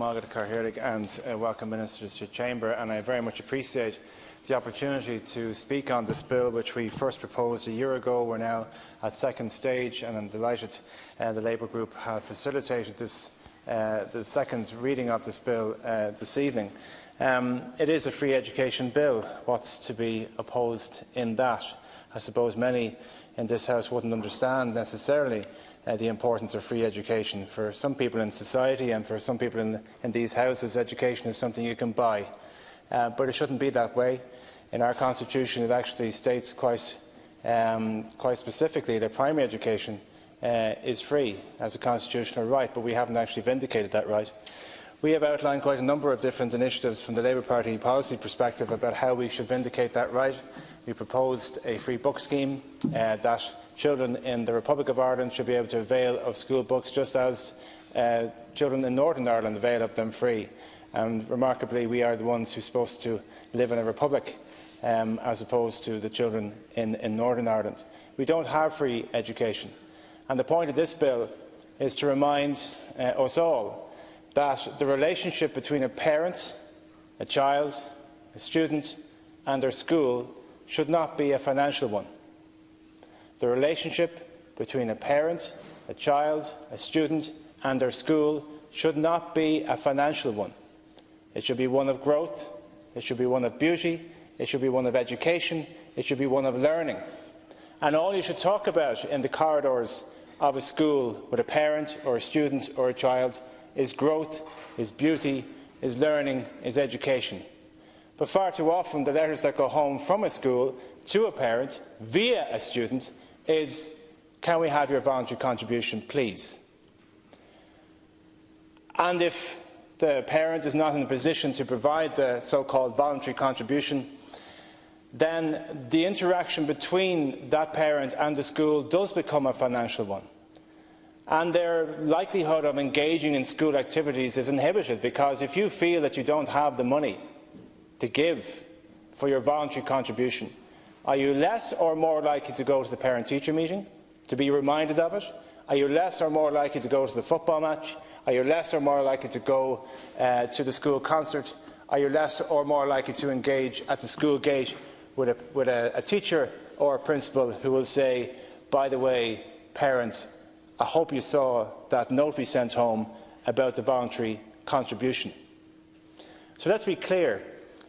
Margaret Carhirig, and welcome Ministers to the Chamber. And I very much appreciate the opportunity to speak on this bill, which we first proposed a year ago. We're now at second stage, and I'm delighted the Labour Group have facilitated this, the second reading of this bill this evening. It is a free education bill. What's to be opposed in that? I suppose many in this House wouldn't understand necessarily the importance of free education. For some people in society and for some people in these houses, education is something you can buy. But it shouldn't be that way. In our Constitution, it actually states quite specifically that primary education is free as a constitutional right, but we haven't actually vindicated that right. We have outlined quite a number of different initiatives from the Labour Party policy perspective about how we should vindicate that right. We proposed a free book scheme that children in the Republic of Ireland should be able to avail of school books just as children in Northern Ireland avail of them free. And remarkably, we are the ones who are supposed to live in a republic as opposed to the children in Northern Ireland. We don't have free education. And the point of this bill is to remind us all that the relationship between a parent, a child, a student and their school should not be a financial one. The relationship between a parent, a child, a student and their school should not be a financial one. It should be one of growth, it should be one of beauty, it should be one of education, it should be one of learning. And all you should talk about in the corridors of a school with a parent or a student or a child is growth, is beauty, is learning, is education. But far too often the letters that go home from a school to a parent via a student is, "Can we have your voluntary contribution, please?" And if the parent is not in a position to provide the so-called voluntary contribution, then the interaction between that parent and the school does become a financial one. And their likelihood of engaging in school activities is inhibited, because if you feel that you don't have the money to give for your voluntary contribution, are you less or more likely to go to the parent-teacher meeting, to be reminded of it? Are you less or more likely to go to the football match? Are you less or more likely to go to the school concert? Are you less or more likely to engage at the school gate with a teacher or a principal who will say, "By the way, parents, I hope you saw that note we sent home about the voluntary contribution"? So let's be clear.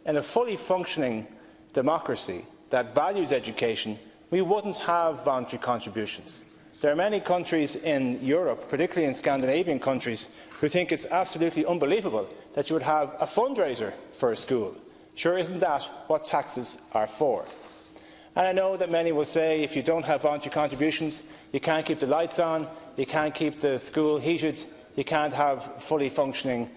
In a fully functioning democracy that values education, we wouldn't have voluntary contributions. There are many countries in Europe, particularly in Scandinavian countries, who think it's absolutely unbelievable that you would have a fundraiser for a school. Sure, isn't that what taxes are for? And I know that many will say if you don't have voluntary contributions, you can't keep the lights on, you can't keep the school heated, you can't have fully functioning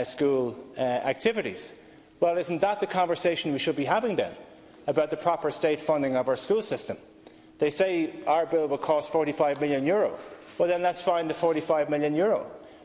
school activities. Well, isn't that the conversation we should be having then, about the proper state funding of our school system? They say our bill will cost €45 million. Well, then let's find the €45 million.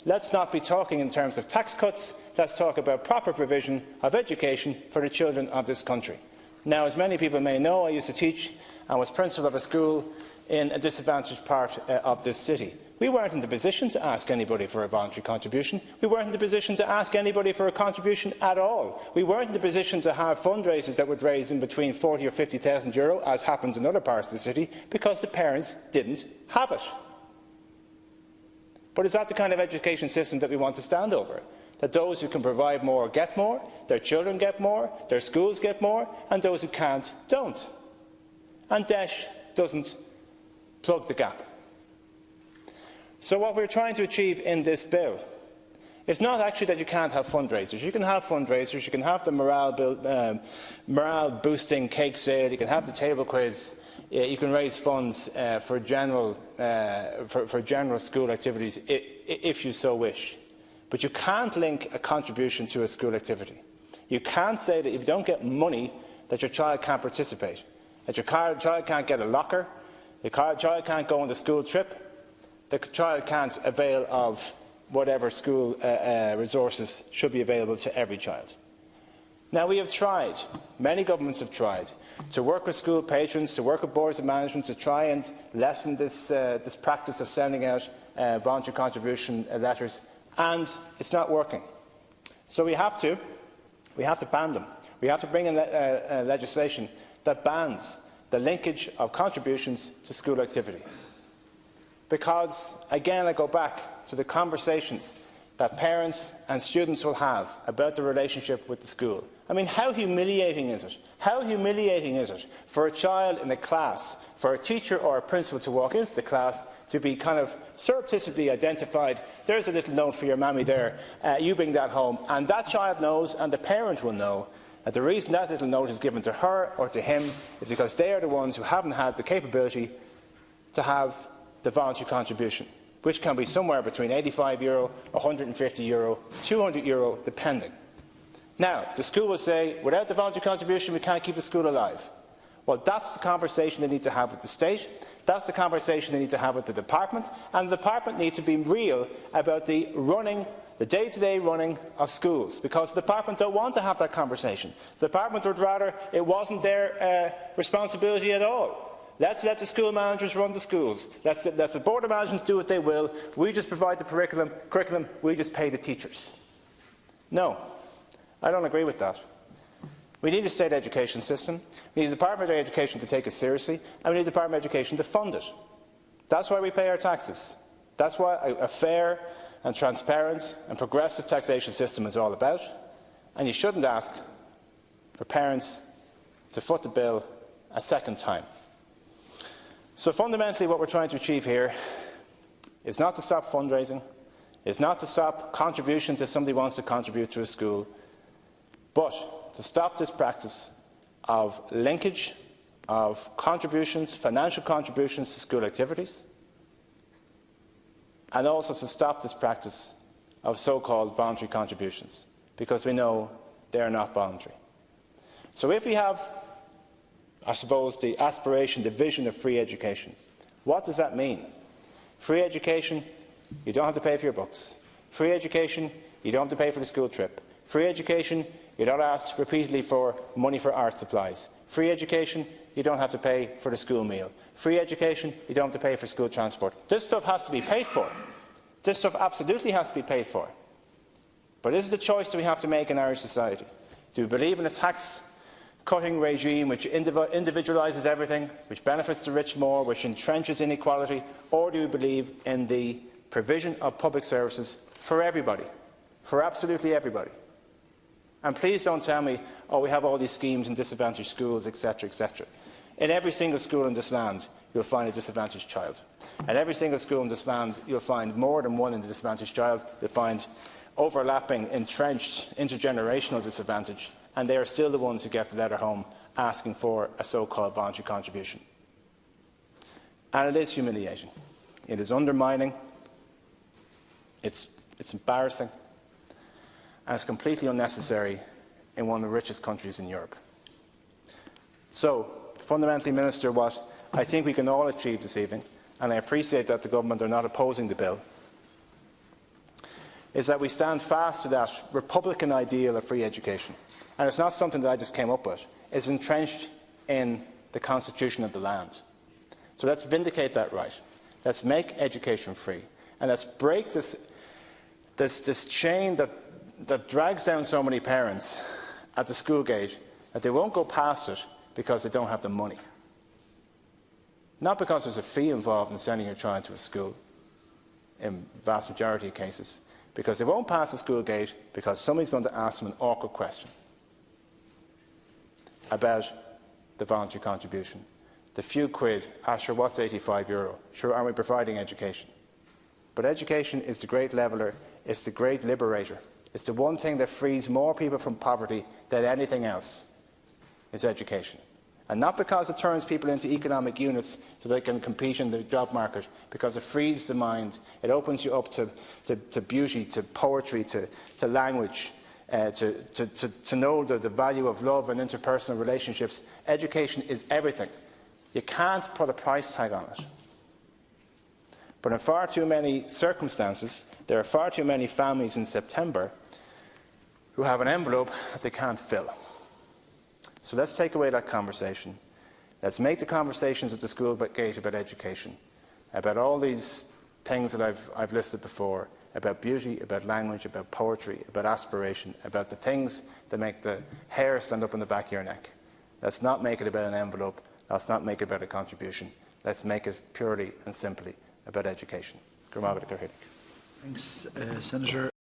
Let's not be talking in terms of tax cuts. Let's talk about proper provision of education for the children of this country. Now, as many people may know, I used to teach and was principal of a school in a disadvantaged part of this city. We weren't in the position to ask anybody for a voluntary contribution. We weren't in the position to ask anybody for a contribution at all. We weren't in the position to have fundraisers that would raise in between €40,000 or €50,000, as happens in other parts of the city, because the parents didn't have it. But is that the kind of education system that we want to stand over? That those who can provide more get more, their children get more, their schools get more, and those who can't don't. And DEIS doesn't plug the gap. So what we're trying to achieve in this bill is not actually that you can't have fundraisers. You can have fundraisers, you can have the morale-boosting cake sale, you can have the table quiz, you can raise funds for general school activities if you so wish. But you can't link a contribution to a school activity. You can't say that if you don't get money that your child can't participate, that your child can't get a locker, the child can't go on the school trip, the child can't avail of whatever school resources should be available to every child. Now, we have tried, many governments have tried, to work with school patrons, to work with boards of management to try and lessen this practice of sending out voluntary contribution letters, and it's not working. So we have to ban them. We have to bring in legislation that bans the linkage of contributions to school activity. Because, again, I go back to the conversations that parents and students will have about the relationship with the school. I mean, how humiliating is it? How humiliating is it for a child in a class, for a teacher or a principal to walk into the class, to be kind of surreptitiously identified, there's a little note for your mammy there, you bring that home, and that child knows and the parent will know that the reason that little note is given to her or to him is because they are the ones who haven't had the capability to have the voluntary contribution, which can be somewhere between €85, €150, €200, depending. Now, the school will say, without the voluntary contribution, we can't keep the school alive. Well, that's the conversation they need to have with the state. That's the conversation they need to have with the department. And the department needs to be real about the day-to-day running of schools, because the department don't want to have that conversation. The department would rather it wasn't their responsibility at all. Let's let the school managers run the schools. Let the board of management do what they will. We just provide the curriculum. We just pay the teachers. No, I don't agree with that. We need a state education system. We need the Department of Education to take it seriously, and we need the Department of Education to fund it. That's why we pay our taxes. That's what a fair and transparent and progressive taxation system is all about. And you shouldn't ask for parents to foot the bill a second time. So fundamentally what we're trying to achieve here is not to stop fundraising, is not to stop contributions if somebody wants to contribute to a school, but to stop this practice of linkage of contributions, financial contributions to school activities, and also to stop this practice of so-called voluntary contributions, because we know they are not voluntary. So if we have, I suppose, the aspiration, the vision of free education, what does that mean? Free education, you don't have to pay for your books. Free education, you don't have to pay for the school trip. Free education, you're not asked repeatedly for money for art supplies. Free education, you don't have to pay for the school meal. Free education, you don't have to pay for school transport. This stuff has to be paid for. This stuff absolutely has to be paid for. But this is the choice that we have to make in Irish society. Do we believe in a tax-cutting regime which individualises everything, which benefits the rich more, which entrenches inequality, or do we believe in the provision of public services for everybody, for absolutely everybody? And please don't tell me, oh, we have all these schemes in disadvantaged schools, etc., etc. In every single school in this land, you'll find a disadvantaged child. In every single school in this land, you'll find more than one disadvantaged child. You'll find overlapping, entrenched, intergenerational disadvantage, and they are still the ones who get the letter home asking for a so-called voluntary contribution. And it is humiliating. It is undermining. It's embarrassing. And it's completely unnecessary in one of the richest countries in Europe. So, fundamentally, Minister, what I think we can all achieve this evening, and I appreciate that the government are not opposing the bill, is that we stand fast to that Republican ideal of free education. And it's not something that I just came up with. It's entrenched in the constitution of the land. So let's vindicate that right. Let's make education free. And let's break this chain that drags down so many parents at the school gate that they won't go past it because they don't have the money. Not because there's a fee involved in sending your child to a school, in the vast majority of cases, because they won't pass the school gate because somebody's going to ask them an awkward question about the voluntary contribution. The few quid, sure, what's €85? Sure, aren't we providing education? But education is the great leveller, it's the great liberator. It's the one thing that frees more people from poverty than anything else, is education. And not because it turns people into economic units so they can compete in the job market, because it frees the mind, it opens you up to beauty, to poetry, to language, to know the value of love and interpersonal relationships. Education is everything. You can't put a price tag on it. But in far too many circumstances, there are far too many families in September who have an envelope that they can't fill. So let's take away that conversation. Let's make the conversations at the school gate about education, about all these things that I've listed before, about beauty, about language, about poetry, about aspiration, about the things that make the hair stand up on the back of your neck. Let's not make it about an envelope. Let's not make it about a contribution. Let's make it purely and simply about education. Thanks, Senator.